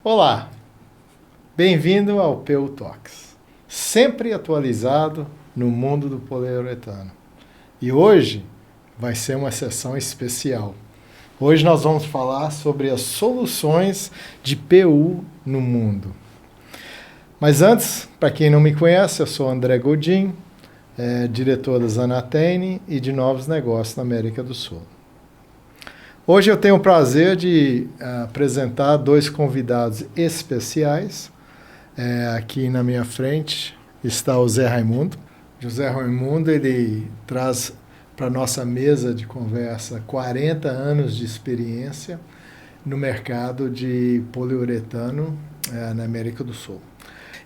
Olá, bem-vindo ao PU Talks, sempre atualizado no mundo do poliuretano. E hoje vai ser uma sessão especial. Hoje nós vamos falar sobre as soluções de PU no mundo. Mas antes, para quem não me conhece, eu sou André Godin, diretor da Zanatene e de novos negócios na América do Sul. Hoje eu tenho o prazer de apresentar dois convidados especiais. Aqui na minha frente está o Zé Raimundo. José Raimundo, ele traz para a nossa mesa de conversa 40 anos de experiência no mercado de poliuretano na América do Sul,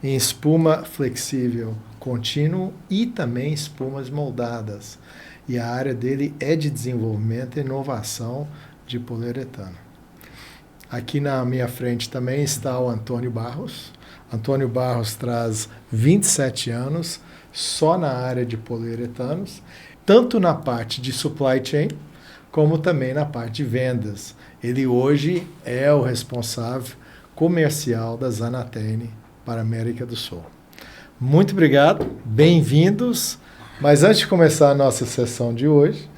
em espuma flexível contínuo e também espumas moldadas. E a área dele é de desenvolvimento e inovação de poliuretano. Aqui na minha frente também está o Antônio Barros. Antônio Barros traz 27 anos só na área de poliuretanos, tanto na parte de supply chain, como também na parte de vendas. Ele hoje é o responsável comercial da Zanatene para a América do Sul. Muito obrigado, bem-vindos. Mas antes de começar a nossa sessão de hoje,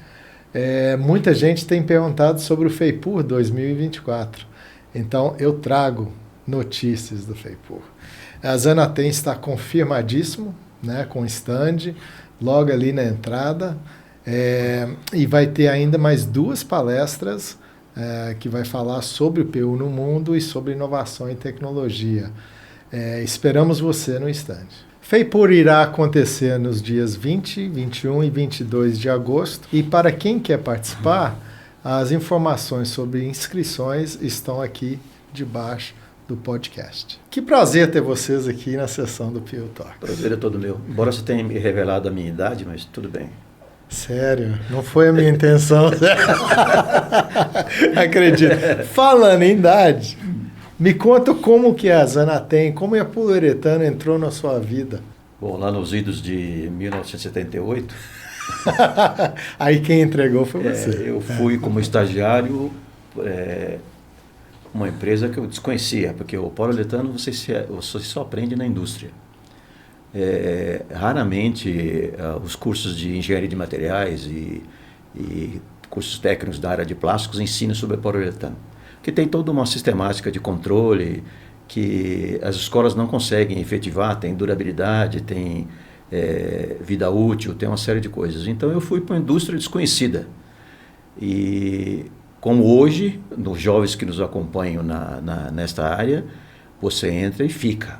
muita gente tem perguntado sobre o FEIPUR 2024. Então, eu trago notícias do FEIPUR. A Zanatene está confirmadíssimo, com stand, logo ali na entrada, e vai ter ainda mais duas palestras que vai falar sobre o PU no mundo e sobre inovação e tecnologia. Esperamos você no stand. FEIPUR irá acontecer nos dias 20, 21 e 22 de agosto. E para quem quer participar, as informações sobre inscrições estão aqui debaixo do podcast. Que prazer ter vocês aqui na sessão do PU Talk. Prazer é todo meu. Embora você tenha me revelado a minha idade, mas tudo bem. Sério, não foi a minha intenção. Acredito. Falando em idade, me conta como que a Zanatene, como a poliuretano entrou na sua vida. Bom, lá nos idos de 1978... Aí quem entregou foi você. Eu fui como estagiário uma empresa que eu desconhecia, porque o poliuretano você só aprende na indústria. Raramente os cursos de engenharia de materiais e cursos técnicos da área de plásticos ensinam sobre poliuretano, que tem toda uma sistemática de controle que as escolas não conseguem efetivar, tem durabilidade, tem vida útil, tem uma série de coisas. Então eu fui para uma indústria desconhecida. E como hoje, nos jovens que nos acompanham nesta área, você entra e fica,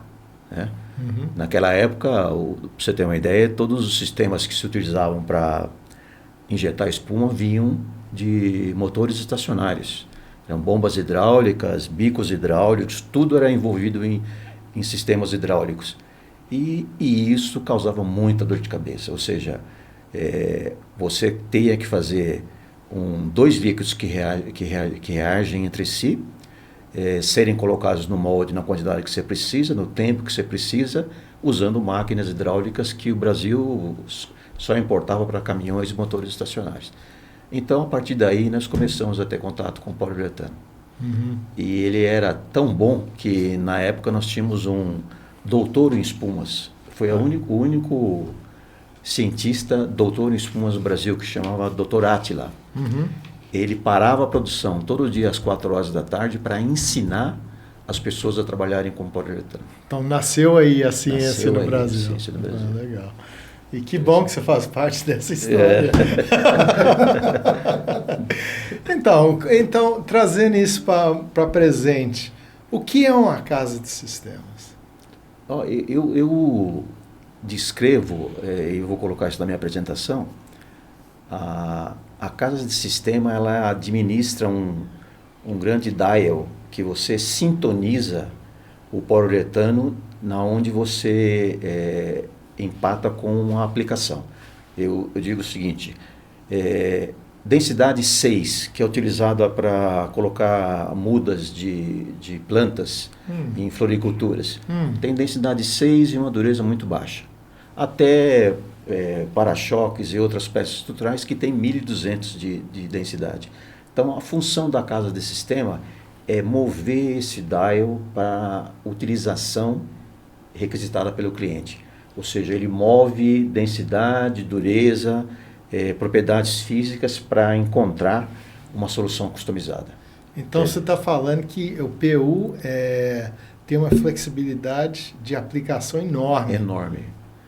né? Uhum. Naquela época, para você ter uma ideia, todos os sistemas que se utilizavam para injetar espuma vinham de motores estacionários. Eram bombas hidráulicas, bicos hidráulicos, tudo era envolvido em sistemas hidráulicos. E isso causava muita dor de cabeça, ou seja, você tinha que fazer dois líquidos que reagem entre si, serem colocados no molde na quantidade que você precisa, no tempo que você precisa, usando máquinas hidráulicas que o Brasil só importava para caminhões e motores estacionários. Então, a partir daí, nós começamos a ter contato com o poliuretano. Uhum. E ele era tão bom que, na época, nós tínhamos um doutor em espumas. Foi o único cientista doutor em espumas do Brasil, que chamava Dr. Átila. Uhum. Ele parava a produção todo dia às 4 horas da tarde para ensinar as pessoas a trabalharem com poliuretano. Então, nasceu aí a ciência no Brasil. Ciência no Brasil. Legal. E que bom que você faz parte dessa história. Então, trazendo isso para presente, o que é uma casa de sistemas? Eu descrevo, e vou colocar isso na minha apresentação, a casa de sistema ela administra um grande dial que você sintoniza o poliuretano na onde você empata com a aplicação. Eu digo o seguinte, densidade 6, que é utilizada para colocar mudas de plantas em floriculturas, tem densidade 6 e uma dureza muito baixa. Até para-choques e outras peças estruturais que tem 1.200 de densidade. Então, a função da casa de sistema mover esse dial para utilização requisitada pelo cliente. Ou seja, ele move densidade, dureza, propriedades físicas para encontrar uma solução customizada. Então você está falando que o PU tem uma flexibilidade de aplicação enorme. Enorme.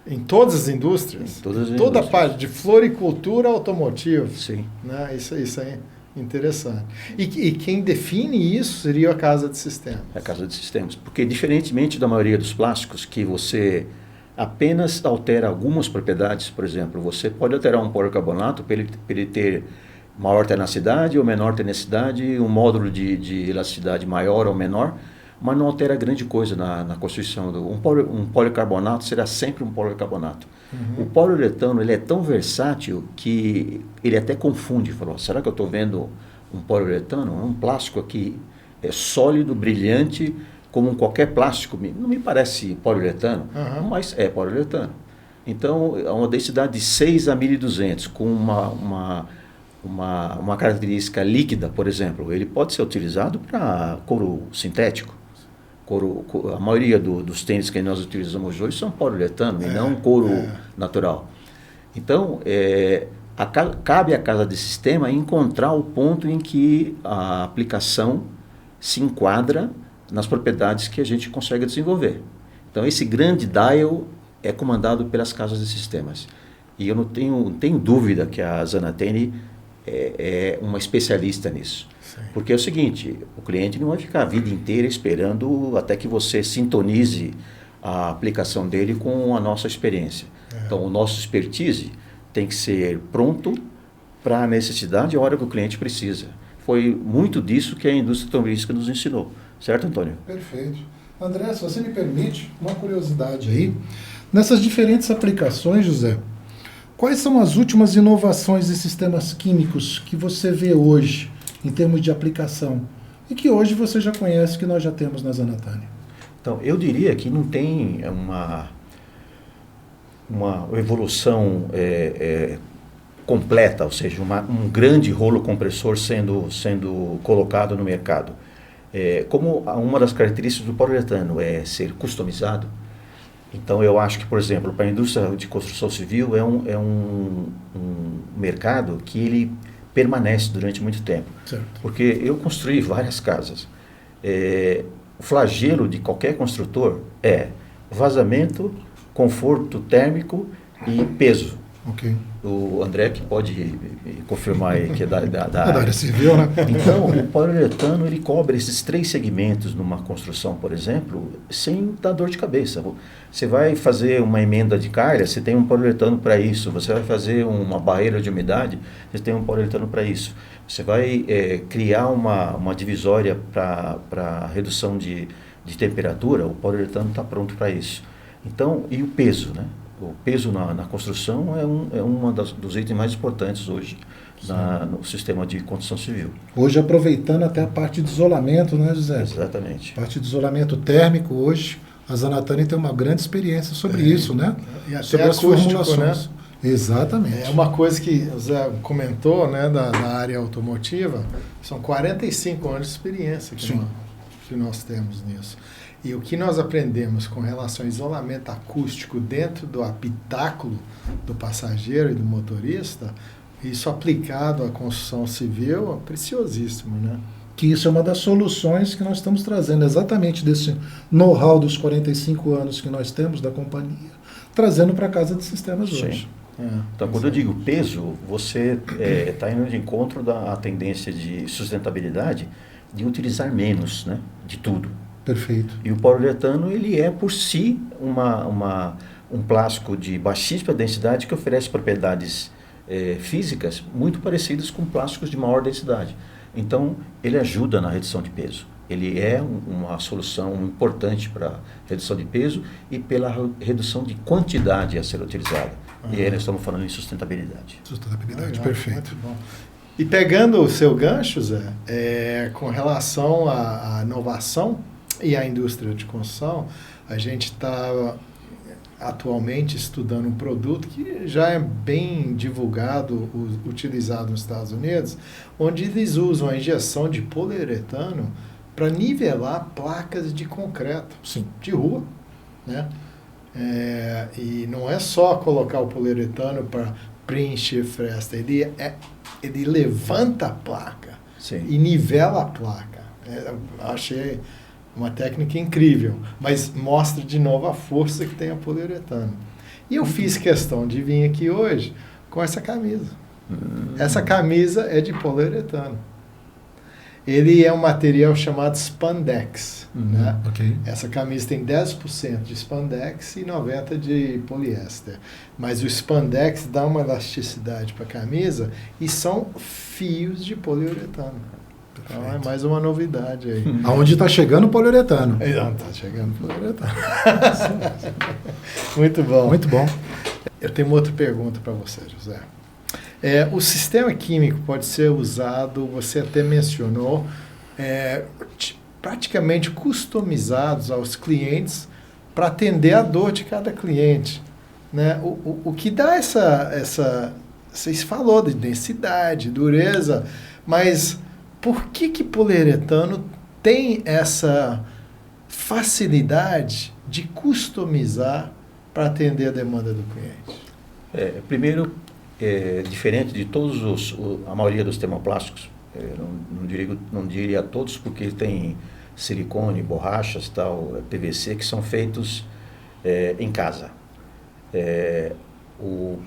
Em todas as indústrias? Em todas as Toda indústrias. a parte de floricultura automotiva. Sim. Né? Isso é interessante. E quem define isso seria a casa de sistemas. A casa de sistemas. Porque, diferentemente da maioria dos plásticos, que você apenas altera algumas propriedades, por exemplo, você pode alterar um policarbonato para ele ter maior tenacidade ou menor tenacidade, um módulo de elasticidade maior ou menor, mas não altera grande coisa na constituição. Um policarbonato será sempre um policarbonato. O poliuretano ele é tão versátil que ele até confunde. Falou, será que eu estou vendo um poliuretano? É um plástico aqui sólido, brilhante, como qualquer plástico. Não me parece poliuretano, mas é poliuretano. Então, é uma densidade de 6 a 1200, com uma característica líquida, por exemplo. Ele pode ser utilizado para couro sintético. A maioria dos tênis que nós utilizamos hoje são poliuretano e não couro natural. Então, cabe à casa de sistema encontrar o ponto em que a aplicação se enquadra nas propriedades que a gente consegue desenvolver. Então, esse grande dial é comandado pelas casas de sistemas. E eu não tenho dúvida que a Zanateni é uma especialista nisso. Sim. Porque é o seguinte, o cliente não vai ficar a vida inteira esperando até que você sintonize a aplicação dele com a nossa experiência. Então, o nosso expertise tem que ser pronto para a necessidade e a hora que o cliente precisa. Foi muito disso que a indústria automobilística nos ensinou. Certo, Antônio? Perfeito. André, se você me permite, uma curiosidade aí. Nessas diferentes aplicações, José, quais são as últimas inovações de sistemas químicos que você vê hoje, em termos de aplicação, e que hoje você já conhece, que nós já temos na Zanatani? Então, eu diria que não tem uma evolução completa, ou seja, um grande rolo compressor sendo colocado no mercado. Como uma das características do poliuretano é ser customizado, então eu acho que, por exemplo, para a indústria de construção civil é um mercado que ele permanece durante muito tempo. Certo. Porque eu construí várias casas. O flagelo de qualquer construtor é vazamento, conforto térmico e peso. Ok. O André que pode confirmar aí que é da área civil, né? Então, o poliuretano ele cobre esses 3 segmentos numa construção, por exemplo, sem dar dor de cabeça. Você vai fazer uma emenda de calha, você tem um poliuretano para isso. Você vai fazer uma barreira de umidade, você tem um poliuretano para isso. Você vai criar uma divisória para redução de temperatura, o poliuretano está pronto para isso. Então, e o peso, né? O peso na construção é um dos itens mais importantes hoje no sistema de construção civil. Hoje aproveitando até a parte de isolamento, né, José? Exatamente. A parte de isolamento térmico hoje, a Zanatani tem uma grande experiência sobre isso, né? E até sobre as acústico, formulações. Né? Exatamente. É uma coisa que o Zé comentou, né, da área automotiva, são 45 anos de experiência que nós temos nisso. E o que nós aprendemos com relação ao isolamento acústico dentro do habitáculo do passageiro e do motorista, isso aplicado à construção civil é preciosíssimo, né? Que isso é uma das soluções que nós estamos trazendo, exatamente desse know-how dos 45 anos que nós temos da companhia, trazendo para a casa de sistemas hoje. Então, quando eu digo peso, você está indo de encontro da tendência de sustentabilidade de utilizar menos, né, de tudo. Perfeito. E o poliuretano, ele é por si um plástico de baixíssima densidade que oferece propriedades físicas muito parecidas com plásticos de maior densidade. Então, ele ajuda na redução de peso. Ele é uma solução importante para a redução de peso e pela redução de quantidade a ser utilizada. E aí nós estamos falando em sustentabilidade. Sustentabilidade, perfeito. Muito bom. E pegando o seu gancho, Zé, com relação à inovação e à indústria de construção, a gente está atualmente estudando um produto que já é bem divulgado, utilizado nos Estados Unidos, onde eles usam a injeção de poliuretano para nivelar placas de concreto, Sim. de rua, né? E não é só colocar o poliuretano para preencher fresta, ele levanta a placa Sim. e nivela a placa. Achei uma técnica incrível, mas mostra de novo a força que tem a poliuretano. E eu fiz questão de vir aqui hoje com essa camisa. Essa camisa é de poliuretano. Ele é um material chamado spandex. Né? Ok. Essa camisa tem 10% de spandex e 90% de poliéster. Mas o spandex dá uma elasticidade para a camisa e são fios de poliuretano. Então é mais uma novidade aí. Aonde está chegando o poliuretano. Não, tá chegando poliuretano. Muito bom. Muito bom. Eu tenho uma outra pergunta para você, José. O sistema químico pode ser usado, você até mencionou, praticamente customizados aos clientes para atender a dor de cada cliente. Né? O que dá essa... Vocês falou de densidade, dureza, mas por que poliuretano tem essa facilidade de customizar para atender a demanda do cliente? Primeiro, diferente de a maioria dos termoplásticos, não diria todos, porque tem silicone, borrachas, tal, PVC, que são feitos em casa. O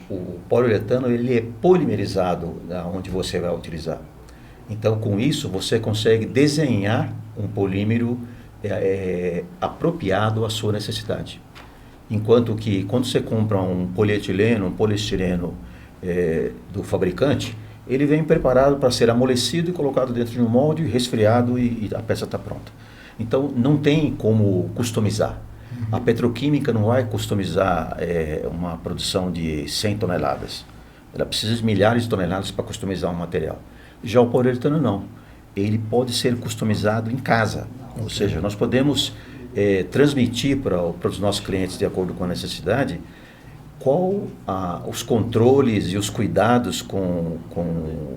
poliuretano ele é polimerizado onde você vai utilizar. Então, com isso, você consegue desenhar um polímero apropriado à sua necessidade. Enquanto que, quando você compra um polietileno, um poliestireno do fabricante, ele vem preparado para ser amolecido e colocado dentro de um molde, resfriado e a peça está pronta. Então, não tem como customizar. A petroquímica não vai customizar uma produção de 100 toneladas. Ela precisa de milhares de toneladas para customizar um material. Já o poliuretano não. Ele pode ser customizado em casa. Okay. Ou seja, nós podemos transmitir para os nossos clientes, de acordo com a necessidade, os controles e os cuidados com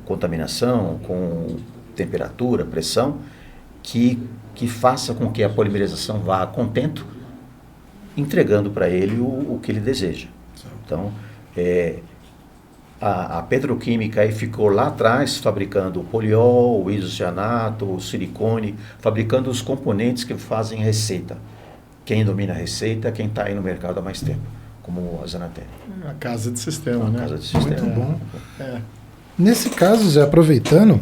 contaminação, com temperatura, pressão, que faça com que a polimerização vá a contento, entregando para ele o que ele deseja. Então, a petroquímica aí ficou lá atrás fabricando o poliol, o isocianato, o silicone, fabricando os componentes que fazem a receita. Quem domina a receita é quem está aí no mercado há mais tempo, como a Zanatel. A casa de sistema, né? Casa de sistema. Muito bom. Nesse caso, Zé, aproveitando,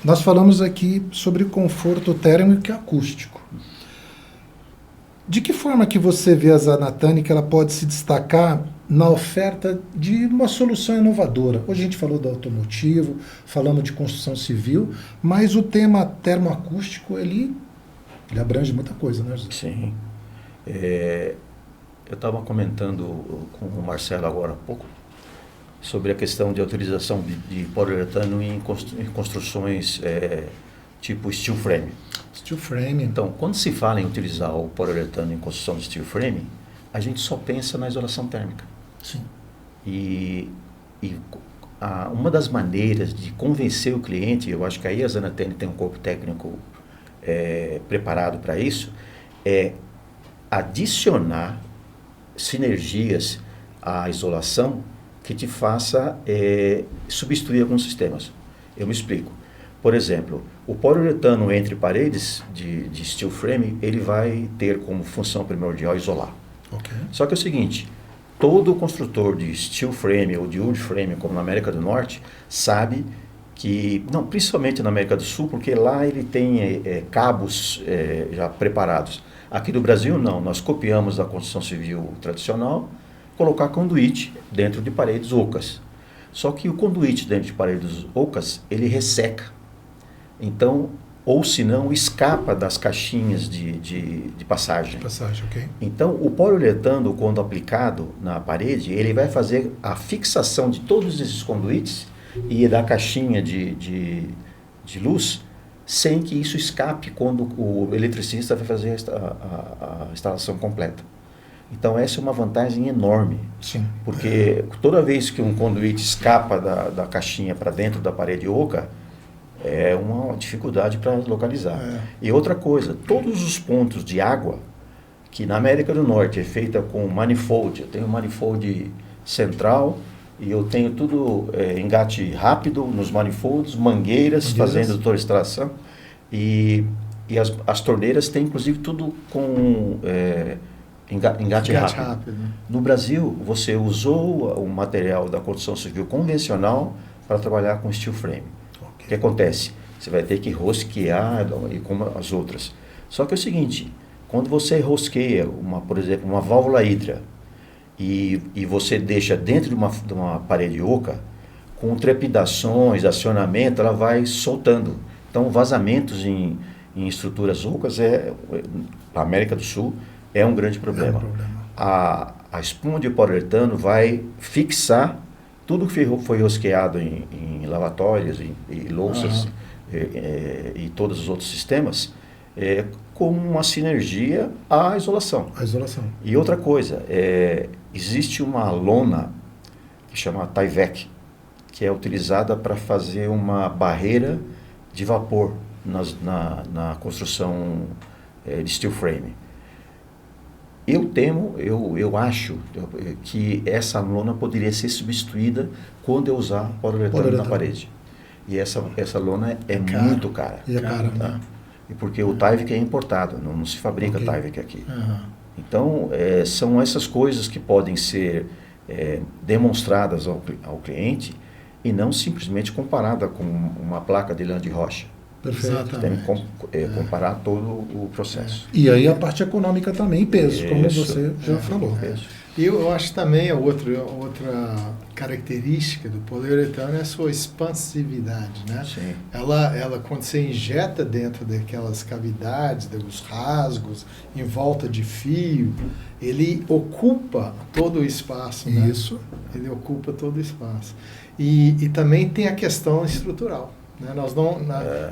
nós falamos aqui sobre conforto térmico e acústico. De que forma que você vê a Zanatani que ela pode se destacar na oferta de uma solução inovadora? Hoje a gente falou do automotivo, falamos de construção civil, mas o tema termoacústico, ele abrange muita coisa, né, José? Sim. Eu estava comentando com o Marcelo agora há pouco sobre a questão de utilização de poliuretano em construções tipo steel frame. Steel frame. Então, quando se fala em utilizar o poliuretano em construção de steel frame, a gente só pensa na isolação térmica. Sim. Uma das maneiras de convencer o cliente, eu acho que aí a Zanatani tem um corpo técnico preparado para isso, é adicionar sinergias à isolação que te faça substituir alguns sistemas. Eu me explico. Por exemplo, o poliuretano entre paredes de steel frame, ele vai ter como função primordial isolar. Okay. Só que é o seguinte, todo construtor de steel frame ou de wood frame, como na América do Norte, sabe que, não, principalmente na América do Sul, porque lá ele tem cabos já preparados. Aqui no Brasil, não. Nós copiamos da construção civil tradicional, colocar conduíte dentro de paredes ocas. Só que o conduíte dentro de paredes ocas, ele resseca. Então, ou se não, escapa das caixinhas de passagem. Ok. Então, o poliuretano, quando aplicado na parede, ele vai fazer a fixação de todos esses conduítes e da caixinha de luz, sem que isso escape quando o eletricista vai fazer a instalação completa. Então, essa é uma vantagem enorme. Sim. Porque toda vez que um conduíte escapa da caixinha para dentro da parede oca, é uma dificuldade para localizar. E outra coisa, todos os pontos de água, que na América do Norte é feita com manifold, eu tenho manifold central e eu tenho tudo engate rápido nos manifolds, mangueiras fazendo toda a extração e as torneiras têm inclusive tudo com engate rápido. No Brasil, você usou o material da construção civil convencional para trabalhar com steel frame. O que acontece? Você vai ter que rosquear e como as outras. Só que é o seguinte, quando você rosqueia, por exemplo, uma válvula hidra e você deixa dentro de uma parede oca, com trepidações, acionamento, ela vai soltando. Então, vazamentos em estruturas ocas, na América do Sul, é um grande problema. A espuma de poliuretano vai fixar tudo que foi rosqueado em lavatórios e louças e todos os outros sistemas, com uma sinergia à isolação. E outra coisa, existe uma lona que chama Tyvek, que é utilizada para fazer uma barreira de vapor na construção de steel frame. Eu acho que essa lona poderia ser substituída quando eu usar poliuretano na parede. E essa lona é muito cara. E é cara, né? E porque o Tyvek é importado, não se fabrica Tyvek aqui. Então, são essas coisas que podem ser demonstradas ao cliente e não simplesmente comparada com uma placa de lã de rocha. Perfeito. Tem que comparar todo o processo. E aí a parte econômica também, em peso, como você já falou. E eu acho também outra característica do poliuretano é a sua expansividade, né? Sim. Ela quando você injeta dentro daquelas cavidades, dos rasgos, em volta de fio, ele ocupa todo o espaço, né? Isso. Ele ocupa todo o espaço. E também tem a questão estrutural. Né?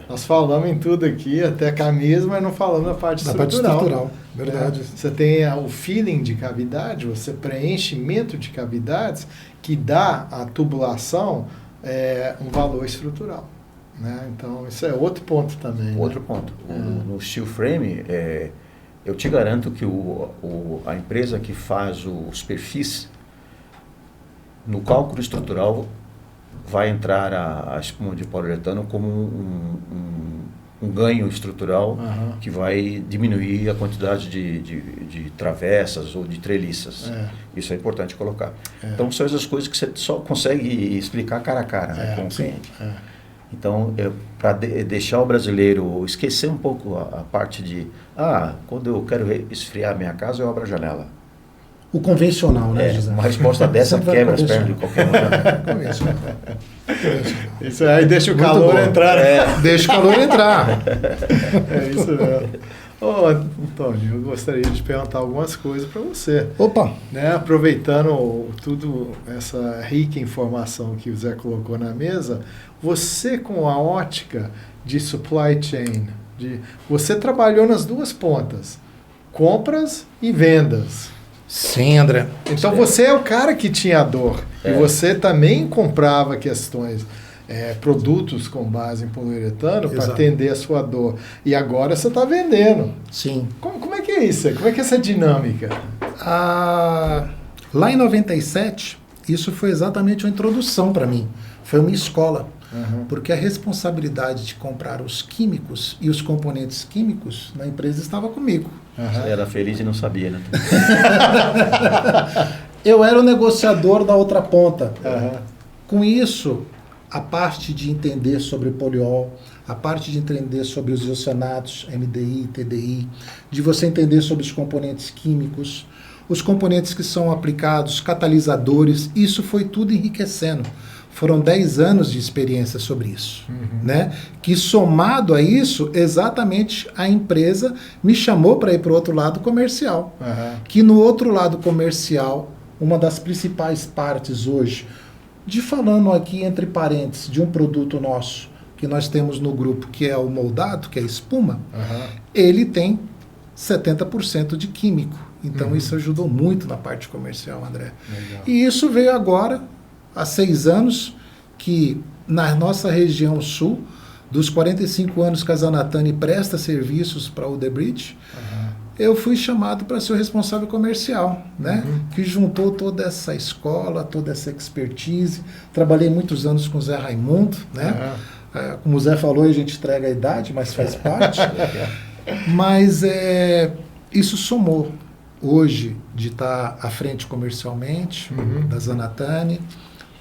Nós falamos em tudo aqui, até camisa, mas não falamos da parte estrutural. Verdade. Você tem o feeling de cavidade, você preenchimento de cavidades que dá à tubulação um valor estrutural. Né? Então, isso é outro ponto também. Outro ponto. No steel frame, eu te garanto que a empresa que faz os perfis, no cálculo estrutural, vai entrar a espuma de poliuretano como um ganho estrutural que vai diminuir a quantidade de travessas ou de treliças. Isso é importante colocar. Então, são essas coisas que você só consegue explicar cara a cara, né, com o cliente. Então, para deixar o brasileiro esquecer um pouco a parte de quando eu quero esfriar a minha casa, eu abro a janela. O convencional, né, José? Uma resposta dessa quebra as pernas de qualquer um. Convencional. Isso aí deixa o calor entrar. Deixa o calor entrar. É isso mesmo. Ô, Antônio, eu gostaria de perguntar algumas coisas para você. Opa! Né? Aproveitando tudo essa rica informação que o Zé colocou na mesa, você com a ótica de supply chain, você trabalhou nas duas pontas, compras e vendas. Sim, André. Então você é o cara que tinha dor. E você também comprava questões, produtos com base em poliuretano para atender a sua dor. E agora você está vendendo. Sim. Como é que é isso? Como é que é essa dinâmica? Lá em 97, isso foi exatamente uma introdução para mim. Foi uma escola. Porque a responsabilidade de comprar os químicos e os componentes químicos na empresa estava comigo. Você era feliz e não sabia, né? Eu era o negociador da outra ponta. Com isso, a parte de entender sobre poliol, a parte de entender sobre os isocianatos, MDI, TDI, de você entender sobre os componentes químicos, os componentes que são aplicados, catalisadores, isso foi tudo enriquecendo. Foram 10 anos de experiência sobre isso, né? Que somado a isso, exatamente a empresa me chamou para ir para o outro lado comercial. Que no outro lado comercial, uma das principais partes hoje, falando aqui entre parênteses, de um produto nosso, que nós temos no grupo, que é o moldado, que é a espuma, ele tem 70% de químico. Então isso ajudou muito na parte comercial, André. Legal. E isso veio agora, há 6 anos, que na nossa região sul dos 45 anos que a Zanatani presta serviços para o The Bridge, eu fui chamado para ser o responsável comercial, né? Que juntou toda essa escola, toda essa expertise. Trabalhei muitos anos com o Zé Raimundo, né? Como o Zé falou, a gente entrega a idade, mas faz parte. Mas isso somou hoje de estar à frente comercialmente da Zanatani,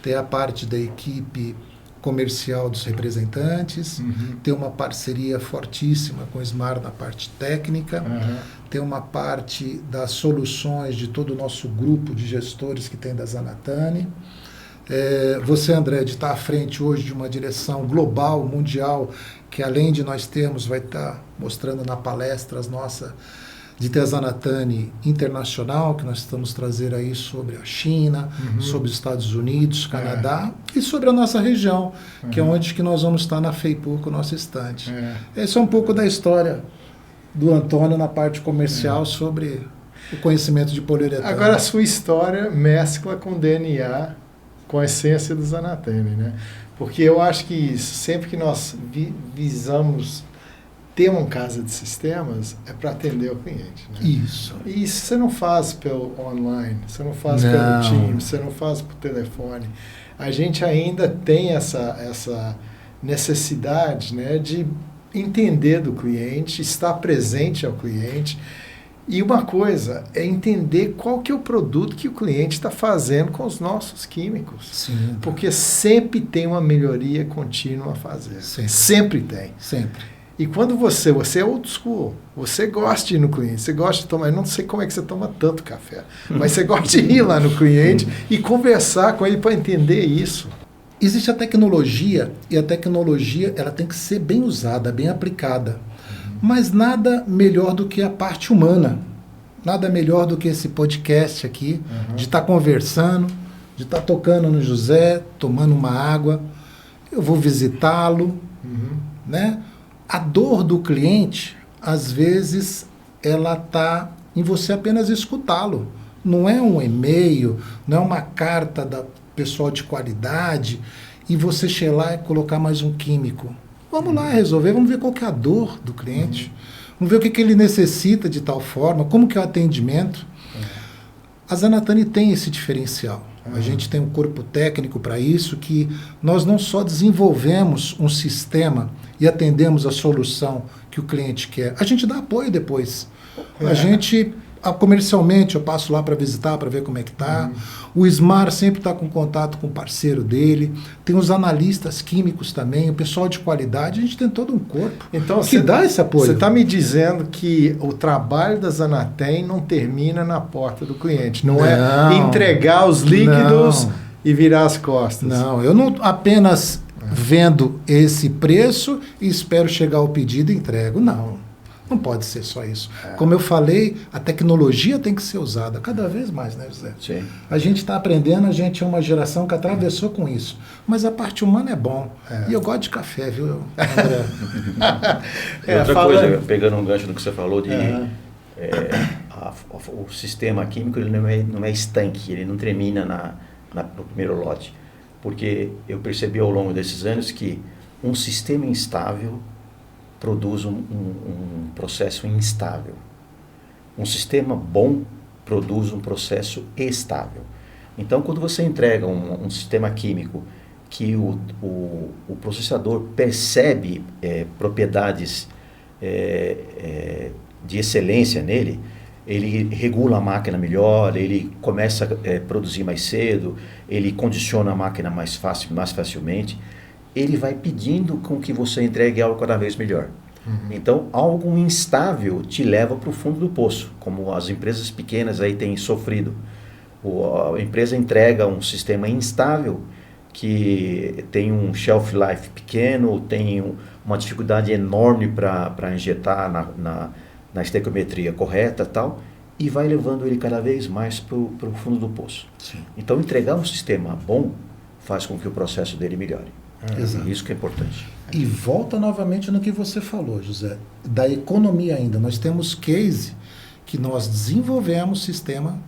ter a parte da equipe comercial dos representantes, ter uma parceria fortíssima com o Ismar na parte técnica, ter uma parte das soluções de todo o nosso grupo de gestores que tem da Zanatani. Você, André, de estar à frente hoje de uma direção global, mundial, que além de nós termos, vai estar mostrando na palestra as nossas, de ter a Zanatani internacional, que nós estamos trazendo aí sobre a China, sobre os Estados Unidos, Canadá, e sobre a nossa região, que é onde que nós vamos estar na FEIPUR com o nosso estande. Esse é um pouco da história do Antônio na parte comercial sobre o conhecimento de poliuretano. Agora, a sua história mescla com o DNA, com a essência do Zanatani, né? Porque eu acho que sempre que nós visamos ter uma casa de sistemas, é para atender o cliente, né? Isso. E isso você não faz pelo online, você não faz pelo Teams, você não faz por telefone. A gente ainda tem essa necessidade, né, de entender do cliente, estar presente ao cliente. E uma coisa é entender qual que é o produto que o cliente está fazendo com os nossos químicos. Sim. Porque sempre tem uma melhoria contínua a fazer. Sempre tem. Sempre. E quando você é old school, você gosta de ir no cliente, você gosta de tomar, eu não sei como é que você toma tanto café, mas você gosta de ir lá no cliente e conversar com ele para entender isso. Existe a tecnologia, e a tecnologia ela tem que ser bem usada, bem aplicada. Mas nada melhor do que a parte humana. Nada melhor do que esse podcast aqui, de estar conversando, de estar tocando no José, tomando uma água. Eu vou visitá-lo, né? A dor do cliente, às vezes, ela está em você apenas escutá-lo. Não é um e-mail, não é uma carta da pessoal de qualidade e você chegar lá e colocar mais um químico. Vamos lá resolver, vamos ver qual que é a dor do cliente, vamos ver o que ele necessita de tal forma, como que é o atendimento. A Zanatani tem esse diferencial. A gente tem um corpo técnico para isso, que nós não só desenvolvemos um sistema e atendemos a solução que o cliente quer, a gente dá apoio depois. A gente, comercialmente, eu passo lá para visitar, para ver como é que está. O Ismar sempre está com contato com o parceiro dele. Tem os analistas químicos também, o pessoal de qualidade. A gente tem todo um corpo que dá esse apoio. Você está me dizendo que o trabalho da Zanatani não termina na porta do cliente. Não é entregar os líquidos e virar as costas. Não, eu não apenas vendo esse preço e espero chegar ao pedido e entrego. Não pode ser só isso. Como eu falei, a tecnologia tem que ser usada cada vez mais, né, José? Sim. A gente está aprendendo, a gente é uma geração que atravessou com isso. Mas a parte humana é bom. E eu gosto de café, viu, André? Outra coisa, pegando um gancho do que você falou, o sistema químico ele não é estanque, ele não termina no primeiro lote. Porque eu percebi ao longo desses anos que um sistema instável produz um processo instável. Um sistema bom produz um processo estável. Então, quando você entrega um sistema químico que o processador percebe propriedades de excelência nele, ele regula a máquina melhor, ele começa a produzir mais cedo, ele condiciona a máquina mais facilmente, ele vai pedindo com que você entregue algo cada vez melhor. Então, algo instável te leva para o fundo do poço, como as empresas pequenas aí têm sofrido. A empresa entrega um sistema instável que tem um shelf life pequeno, tem uma dificuldade enorme para injetar na estequiometria correta tal, e vai levando ele cada vez mais para o fundo do poço. Sim. Então, entregar um sistema bom faz com que o processo dele melhore. Exato. Isso que é importante. E volta novamente no que você falou, José, da economia ainda. Nós temos case que nós desenvolvemos sistema,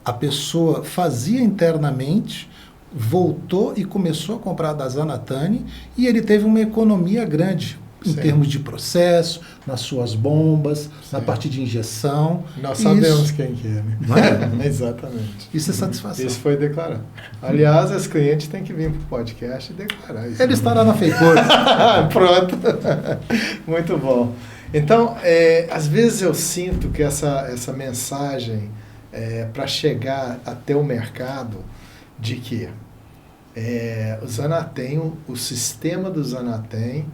a pessoa fazia internamente, voltou e começou a comprar da Zanatani e ele teve uma economia grande em Sim. termos de processo, nas suas bombas, na Sim. parte de injeção. Nós E sabemos isso, quem que é, né? não é? Exatamente. Isso é satisfação. Isso foi declarado. Aliás, esse cliente tem que vir para o podcast e declarar isso. Ele estará na Feitor. Pronto. Muito bom. Então, às vezes eu sinto que essa mensagem para chegar até o mercado de que o Zanatem, o sistema do Zanatem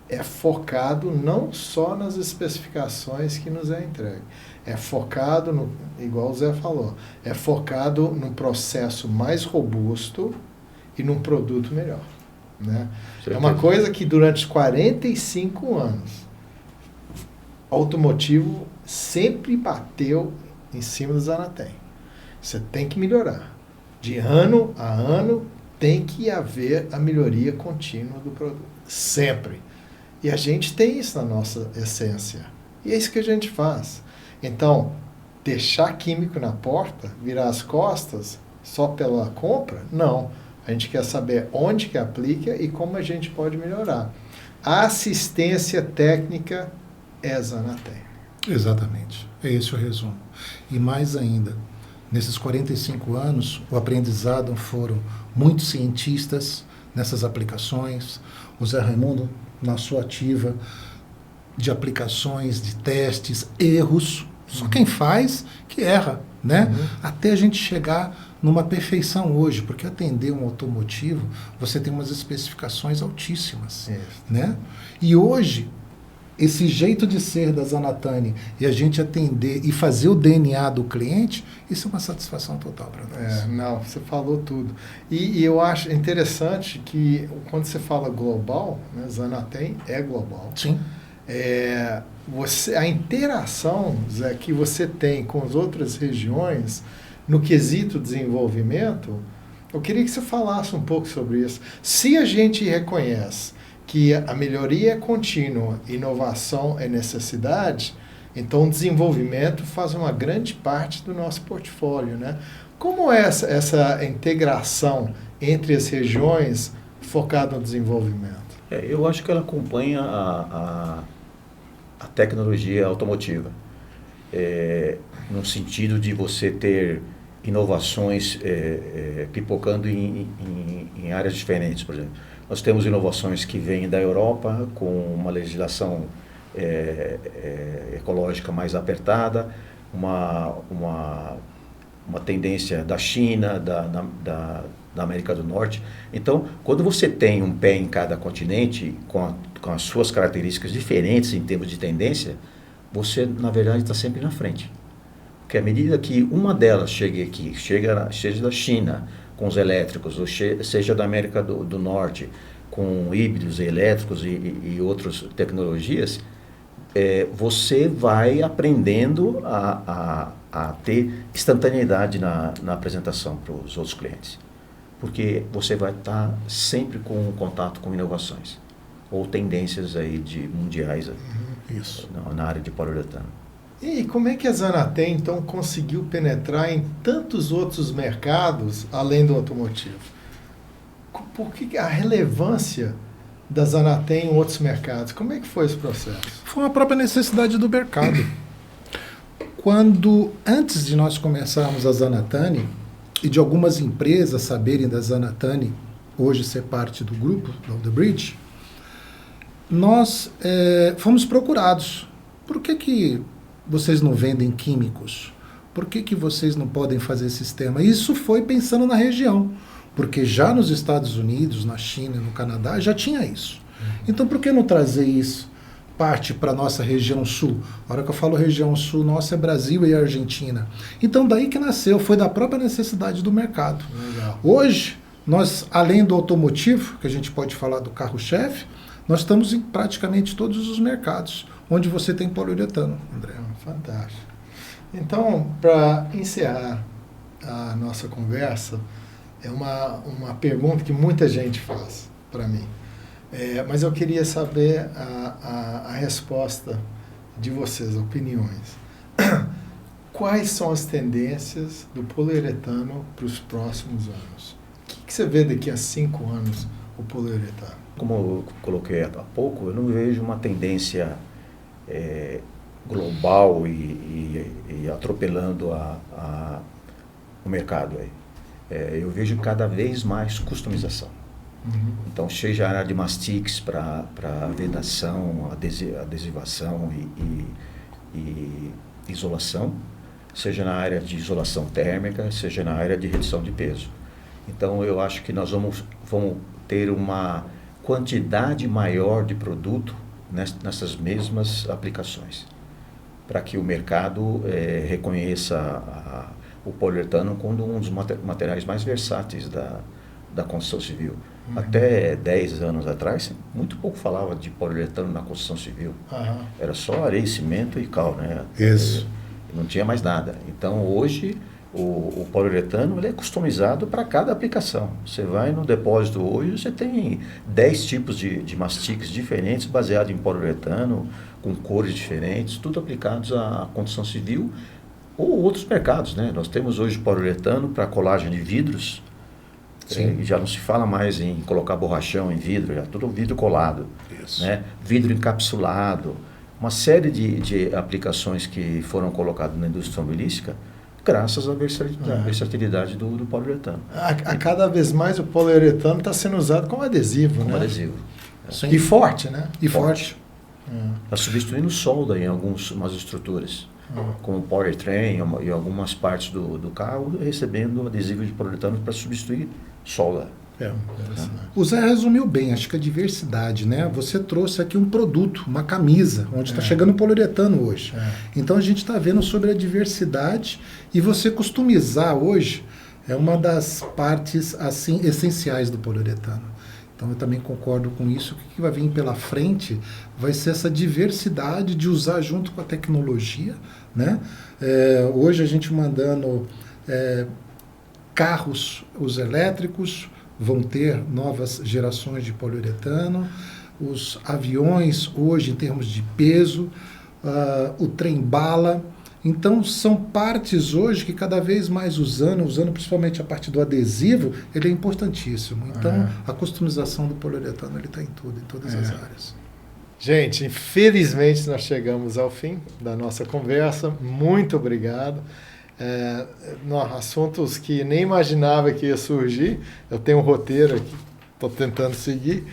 é focado não só nas especificações que nos é entregue, é focado, igual o Zé falou, é focado num processo mais robusto e num produto melhor. Né? É uma coisa que durante 45 anos, o automotivo sempre bateu em cima do Zanatem. Você tem que melhorar. De ano a ano tem que haver a melhoria contínua do produto. Sempre. E a gente tem isso na nossa essência. E é isso que a gente faz. Então, deixar químico na porta, virar as costas só pela compra? Não. A gente quer saber onde que aplica e como a gente pode melhorar. A assistência técnica é Zanatem. Exatamente. É esse o resumo. E mais ainda, nesses 45 anos, o aprendizado foram muitos cientistas nessas aplicações, o Zé Raimundo na sua ativa de aplicações, de testes, erros. Só quem faz que erra, né? Até a gente chegar numa perfeição hoje, porque atender um automotivo, você tem umas especificações altíssimas, né? E hoje, esse jeito de ser da Zanatani e a gente atender e fazer o DNA do cliente, isso é uma satisfação total para nós. Não, você falou tudo. E eu acho interessante que quando você fala global, né, Zanatem é global. Sim. A interação, Zé, que você tem com as outras regiões no quesito desenvolvimento, eu queria que você falasse um pouco sobre isso. Se a gente reconhece que a melhoria é contínua, inovação é necessidade, então o desenvolvimento faz uma grande parte do nosso portfólio, né? Como é essa integração entre as regiões focada no desenvolvimento? Eu acho que ela acompanha a tecnologia automotiva, no sentido de você ter inovações pipocando em áreas diferentes, por exemplo. Nós temos inovações que vêm da Europa, com uma legislação ecológica mais apertada, uma tendência da China, da América do Norte. Então, quando você tem um pé em cada continente, com as suas características diferentes em termos de tendência, você, na verdade, está sempre na frente. Porque à medida que uma delas chegue aqui, seja da China, com os elétricos, ou seja da América do Norte, com híbridos elétricos e outras tecnologias, você vai aprendendo a ter instantaneidade na apresentação para os outros clientes. Porque você vai estar sempre com contato com inovações ou tendências aí mundiais aí, Isso. na área de poliuretano. E como é que a Zanatem, então, conseguiu penetrar em tantos outros mercados, além do automotivo? Por que a relevância da Zanatem em outros mercados? Como é que foi esse processo? Foi uma própria necessidade do mercado. Antes de nós começarmos a Zanatani, e de algumas empresas saberem da Zanatani, hoje ser parte do grupo, da The Bridge, nós fomos procurados. Por que vocês não vendem químicos? Por que vocês não podem fazer sistema? Isso foi pensando na região, porque já nos Estados Unidos, na China, no Canadá, já tinha isso. Então, por que não trazer isso? Parte para a nossa região sul. A hora que eu falo região sul, nossa é Brasil e Argentina. Então, daí que nasceu, foi da própria necessidade do mercado. Legal. Hoje, nós, além do automotivo, que a gente pode falar do carro-chefe, nós estamos em praticamente todos os mercados, onde você tem poliuretano, André. Fantástico. Então, para encerrar a nossa conversa, é uma pergunta que muita gente faz para mim. Mas eu queria saber a resposta de vocês, opiniões. Quais são as tendências do poliuretano para os próximos anos? O que você vê daqui a 5 anos o poliuretano? Como eu coloquei há pouco, eu não vejo uma tendência global e atropelando o mercado aí. Eu vejo cada vez mais customização. Então, seja a área de mastiques para vedação, adesivação e isolação, seja na área de isolação térmica, seja na área de redução de peso. Então, eu acho que nós vamos ter uma quantidade maior de produto nessas mesmas aplicações, para que o mercado reconheça o poliuretano como um dos materiais mais versáteis da construção civil. Até 10 anos atrás, muito pouco falava de poliuretano na construção civil. Era só areia, cimento e cal, né? Isso. Não tinha mais nada. Então, hoje, o poliuretano ele é customizado para cada aplicação. Você vai no depósito hoje, você tem 10 tipos de mastiques diferentes, baseados em poliuretano, com cores diferentes, tudo aplicados à construção civil ou outros mercados, né? Nós temos hoje poliuretano para colagem de vidros. Já não se fala mais em colocar borrachão em vidro, já tudo vidro colado. Isso. Né? Vidro encapsulado, uma série de aplicações que foram colocadas na indústria automobilística graças à versatilidade do poliuretano. A cada vez mais o poliuretano está sendo usado como adesivo, como né? Adesivo. E forte, né? E forte. Está substituindo solda em algumas estruturas. Como o powertrain e algumas partes do carro, recebendo adesivo de poliuretano para substituir solda. O Zé resumiu bem, acho que a diversidade, né? Você trouxe aqui um produto, uma camisa, onde está chegando poliuretano hoje. Então a gente está vendo sobre a diversidade e você customizar hoje é uma das partes assim essenciais do poliuretano. Então eu também concordo com isso. O que vai vir pela frente vai ser essa diversidade de usar junto com a tecnologia, né? Hoje a gente mandando carros, os elétricos, vão ter novas gerações de poliuretano, os aviões hoje em termos de peso, o trem-bala. Então são partes hoje que cada vez mais usando principalmente a parte do adesivo, ele é importantíssimo. Então a customização do poliuretano ele está em tudo, em todas as áreas. Gente, infelizmente nós chegamos ao fim da nossa conversa. Muito obrigado. Assuntos que nem imaginava que ia surgir. Eu tenho um roteiro aqui, estou tentando seguir.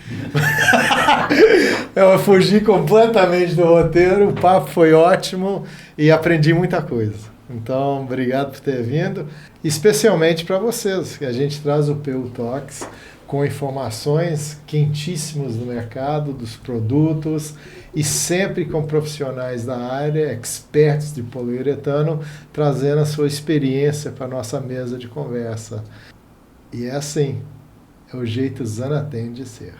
Eu fugi completamente do roteiro, o papo foi ótimo e aprendi muita coisa. Então, obrigado por ter vindo, especialmente para vocês, que a gente traz o PU Talks com informações quentíssimas do mercado, dos produtos, e sempre com profissionais da área, experts de poliuretano, trazendo a sua experiência para a nossa mesa de conversa. E é assim, é o jeito Zanatem de ser.